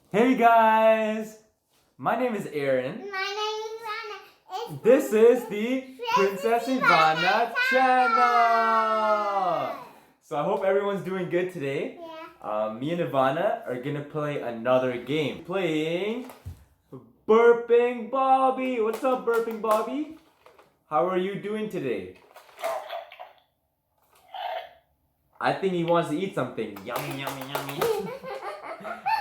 Hey guys! My name is Aaron. My name is Evana. This is the Princess Evana channel! So I hope everyone's doing good today. Yeah. Me and Evana are gonna play another game. Playing Burping Bobby! What's up, Burping Bobby? How are you doing today? I think he wants to eat something. Yummy, yummy, yummy.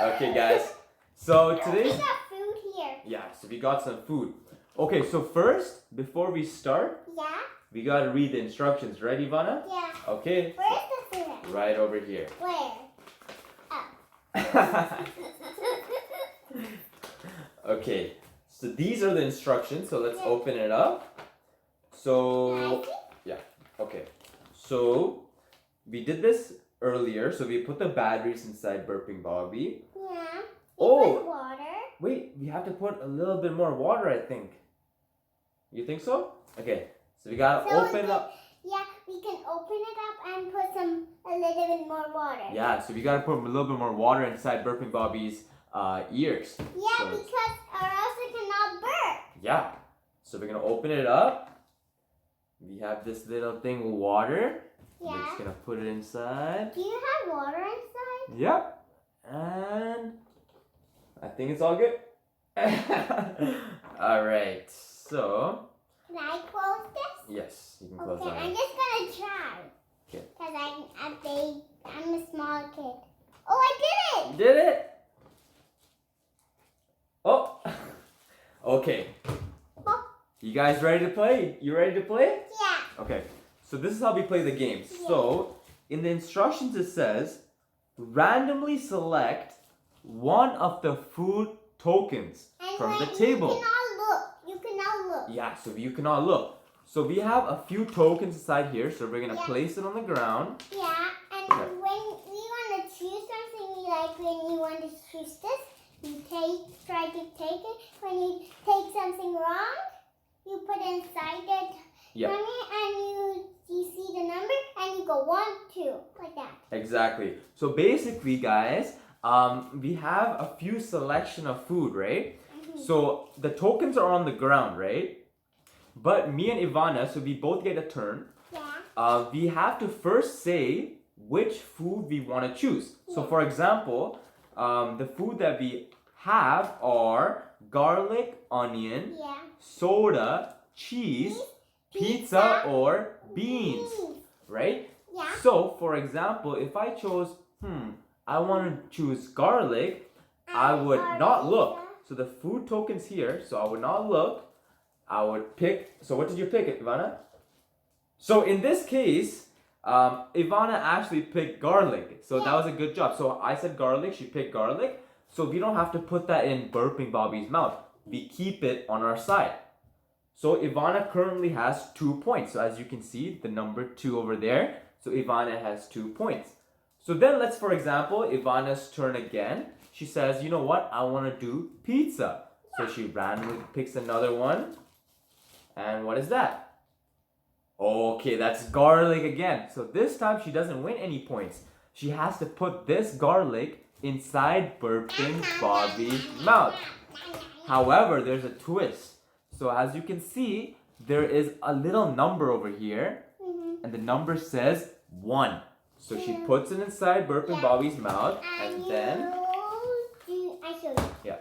Okay, guys. So today's... We got food here. Yeah, so we got some food. Okay, so first, before we start, Yeah? we gotta read the instructions. Right, Ivana? Yeah. Okay. Where's the food? Right over here. Where? Okay, so these are the instructions. So let's open it up. So, yeah, okay. So, we did this earlier. So we put the batteries inside Burping Bobby. Yeah. Oh. Put water. Wait, we have to put a little bit more water, I think. You think so? Okay, so we gotta open it up. Yeah, we can open it up and put a little bit more water. Yeah, so we gotta put a little bit more water inside Burping Bobby's ears. Yeah, So because or else it cannot burp. yeah, so we're gonna open it up. We have this little thing with water. Yeah. We're just gonna put it inside. Do you have water inside? Yep, and I think it's all good. All right, so Can I close this? yes, you can close Okay, that. I'm just gonna try. Okay. Because I'm a small kid. Oh, I did it! You did it? Oh, okay. Oh. You guys ready to play? You ready to play? Yeah. Okay, so this is how we play the game. So, in the instructions it says, randomly select one of the food tokens And from the when table. You cannot look. You cannot look. Yeah, so you cannot look. So we have a few tokens inside here, so we're gonna Yeah. place it on the ground. Yeah, and Okay. when we want to choose something, like when you want to choose this, you try to take it. When you take something wrong, you put inside it, Yeah. and you see the number, and you go 1, 2, like that. Exactly. So basically, guys, we have a few selection of food, right? So the tokens are on the ground, right? But me and Ivana, so we both get a turn. Yeah. We have to first say which food we want to choose. So for example, the food that we have are garlic, onion, Yeah. soda, cheese, pizza, or beans, right? Yeah. So for example, if I chose, I want to choose garlic, I would not look. So the food tokens here, so I would not look. I would pick, so what did you pick, Ivana? So in this case, Ivana actually picked garlic. So that was a good job. So I said garlic, she picked garlic. So we don't have to put that in Burping Bobby's mouth. We keep it on our side. So Ivana currently has 2 points. So as you can see, the number 2 over there. So Ivana has 2 points. So then let's, for example, Ivana's turn again. She says, you know what? I want to do pizza. So she randomly picks another one. And what is that? Okay, that's garlic again. So this time she doesn't win any points. She has to put this garlic inside Burping Bobby's mouth. However, there's a twist. So as you can see, there is a little number over here. And the number says 1. So she puts it inside Burping Bobby's mouth. And then... I show you. Yeah.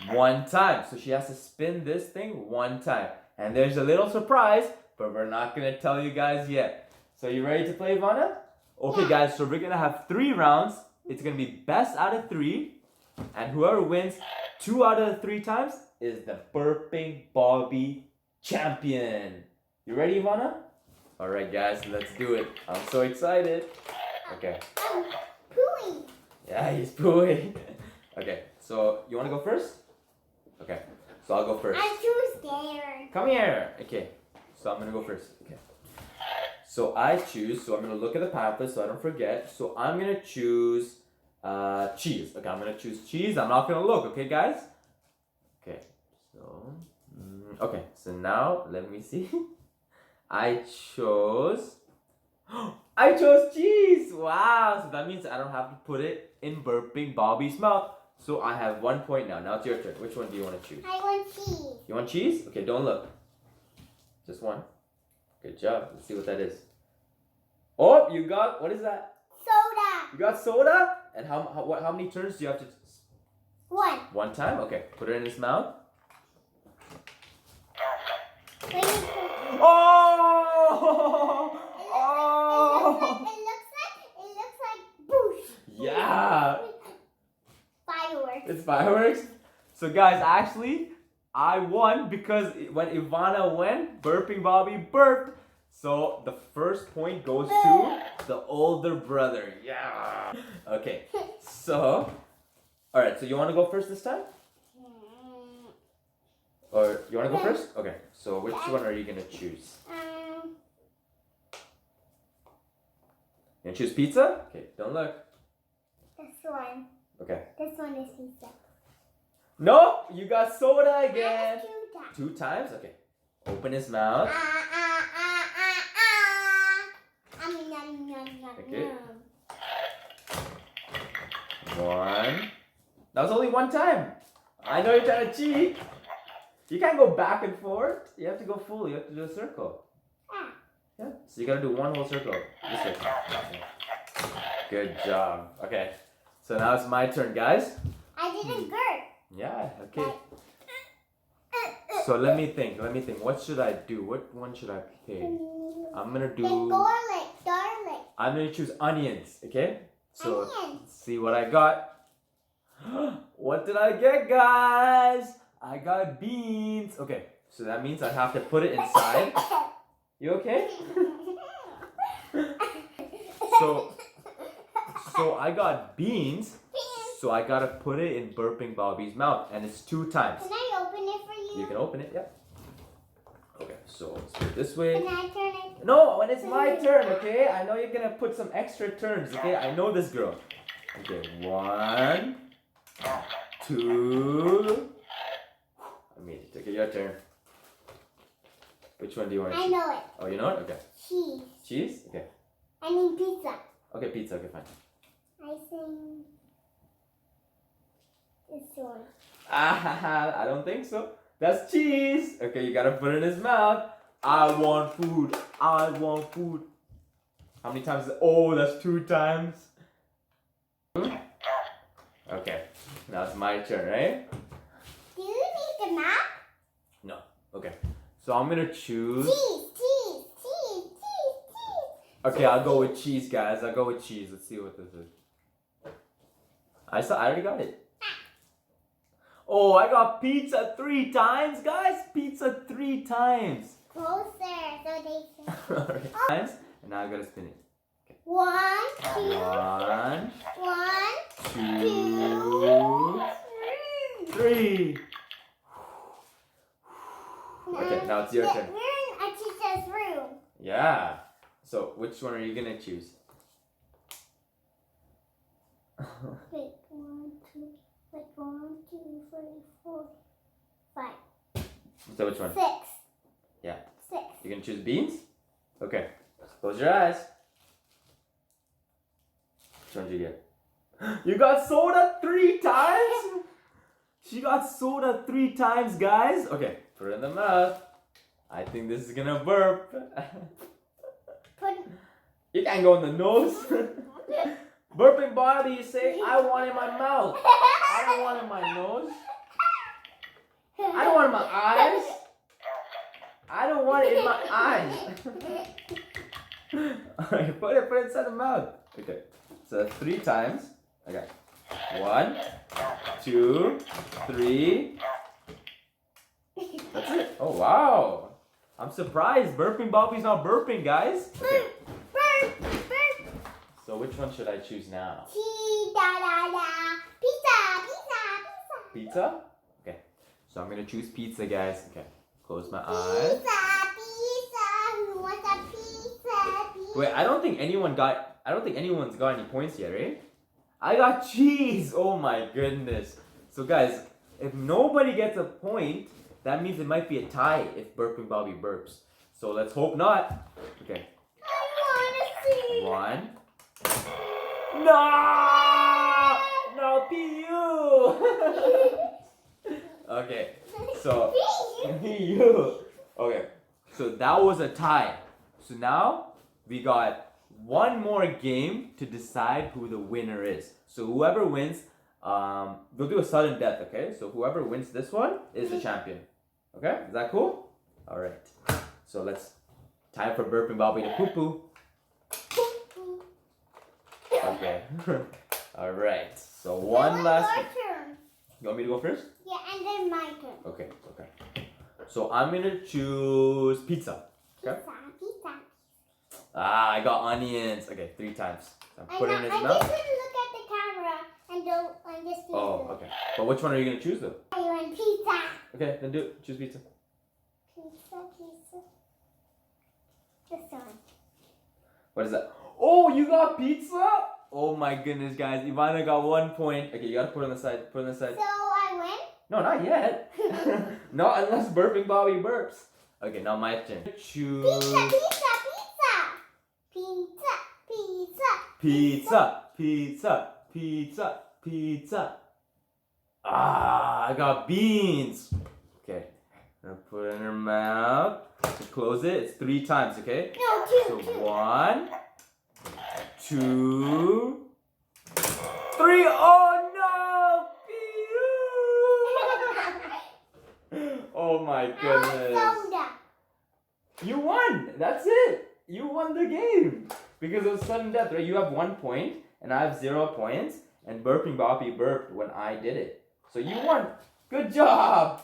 1. 1 time. So she has to spin this thing 1 time. And there's a little surprise, but we're not going to tell you guys yet. So you ready to play, Ivana? Okay, guys, so we're going to have 3 rounds. It's going to be best out of 3. And whoever wins 2 out of the 3 times is the Burping Bobby champion. You ready, Ivana? Alright, guys, let's do it. I'm so excited. Okay. Pooey. Yeah, he's pooing. Okay, so you want to go first? Okay, so I'll go first. I'm too scared. Come here. Okay, so I'm gonna go first. Okay. So I choose. So I'm gonna look at the pamphlet so I don't forget. So I'm gonna choose cheese. Okay, I'm gonna choose cheese. I'm not gonna look. Okay, guys. Okay. So okay. So now let me see. I chose. I chose cheese. Wow. So that means I don't have to put it in Burping Bobby's mouth. So I have 1 point now. Now it's your turn. Which one do you want to choose? I want cheese. You want cheese? Okay, don't look. Just one. Good job. Let's see what that is. Oh, you got, what is that? Soda. You got soda? And how many turns do you have to? One. One time? Okay, put it in his mouth. Oh! Oh! It looks like boosh. Yeah. Fireworks. It's fireworks. So guys, actually, I won because when Ivana went, Burping Bobby burped. So the first point goes to the older brother. Yeah. Okay. So, all right. So you want to go first this time? Or you want to go first? Okay. So which one are you gonna choose? You gonna choose pizza? Okay. Don't look. This one. Okay. This one is pizza. No, you got soda again. 2 times. 2 times? Okay. Open his mouth. Okay. 1. That was only 1 time. I know you're trying to cheat. You can't go back and forth. You have to go full. You have to do a circle. Yeah. So you gotta do one whole circle. This way. Good job. Okay. So now it's my turn, guys. I didn't gurp. Yeah. Okay. So let me think. What should I do? What one should I pick? I'm gonna do. Garlic. I'm gonna choose onions. Okay. So Onions. let's see what I got. What did I get, guys? I got beans. Okay. So that means I have to put it inside. You okay? So I got beans. So I gotta put it in Burping Bobby's mouth, and it's 2 times. Can I open it for you? You can open it, yeah. Okay, so let's do it this way. Can I turn it? No, when it's my turn, okay? I know you're gonna put some extra turns, okay? I know this girl. Okay, 1, 2. I made it. Okay, your turn. Which one do you want to choose? I know it. Oh, you know it? Okay. Cheese. Cheese? Okay. I mean pizza. Okay, pizza. Okay, fine. I think this one. I don't think so. That's cheese. Okay, you gotta put it in his mouth. I want food. I want food. How many times? Oh, that's 2 times. Okay, now it's my turn, right? Do you need the map? No. Okay. So I'm gonna choose. Cheese. Okay, I'll go with cheese, guys. I'll go with cheese. Let's see what this is. I already got it. Oh, I got pizza 3 times, guys. Pizza 3 times. Closer, so they can. Alright. Times, and now I gotta spin it. Okay. 1, 2, 1, 2, 3. Okay, now it's your turn. We're in a teacher's room. Yeah. So, which one are you gonna choose? Wait, 1, 2, 3, 4, 5. So which one? 6. Yeah. 6. You're gonna choose beans? Okay. Close your eyes. Which one did you get? You got soda 3 times? She got soda 3 times, guys. Okay, put it in the mouth. I think this is gonna burp. You can't go in the nose. Burping Bobby is saying, I want it in my mouth. I don't want it in my nose. I don't want it in my eyes. I don't want it in my eyes. Alright, put it inside the mouth. Okay, so 3 times. Okay. 1, 2, 3. That's it. Oh, wow. I'm surprised. Burping Bobby's not burping, guys. Okay. So which one should I choose now? Pizza. Pizza? Okay. So I'm gonna choose pizza, guys. Okay. Close my eyes. Pizza. Who wants a pizza? Wait, I don't think anyone's got any points yet, right? I got cheese. Oh my goodness. So guys, if nobody gets a point, that means it might be a tie if Burping Bobby burps. So let's hope not. Okay. I want to see. 1. No! No, PU! So, you. Okay, so that was a tie. So now we got one more game to decide who the winner is. So whoever wins, we'll do a sudden death, okay? So whoever wins this one is the champion. Okay, is that cool? All right. So let's, time for burping Bobby to poo-poo. Okay. All right. So one last. Your turn. You want me to go first? Yeah, and then my turn. Okay. So I'm gonna choose pizza. Okay. Pizza. Ah, I got onions. Okay, 3 times. So I'm putting it in his I mouth. just didn't look at the camera and just do Oh, it. okay. But which one are you gonna choose though? I want pizza. Okay, then do it. Choose pizza. Pizza. This one. What is that? Oh, you got pizza? Oh my goodness, guys. Ivana got 1 point. Okay, you gotta put it on the side. Put it on the side. So I win? No, not yet. Not unless burping Bobby burps. Okay, now my turn. Choose pizza. Ah, I got beans. Okay, I'm gonna put it in her mouth. To close it, it's 3 times, okay? No, So two. 1, 2, 3. Oh no! Oh my goodness. Soda. You won! That's it! You won the game! Because it was sudden death, right? You have 1 point, and I have 0 points, and burping Bobby burped when I did it. So you won! Good job!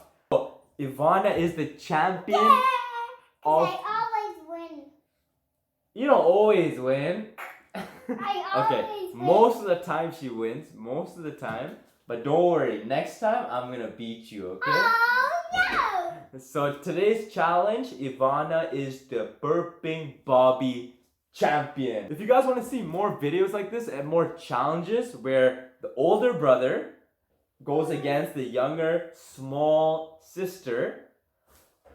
Ivana is the champion of... I always win. You don't always win. I Okay, always win. most of the time she wins, most of the time. But don't worry, next time I'm gonna beat you, okay? Oh no! So today's challenge, Evana is the burping Bobby champion. If you guys want to see more videos like this and more challenges where the older brother goes against the younger small sister,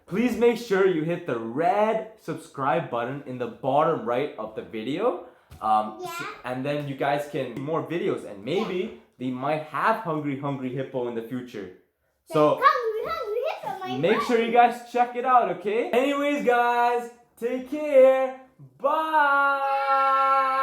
please make sure you hit the red subscribe button in the bottom right of the video. And then you guys can see more videos, and maybe they might have Hungry Hippo in the future. So Hungry hippo, my make friend. sure you guys check it out, okay? Anyways, guys, take care. Bye.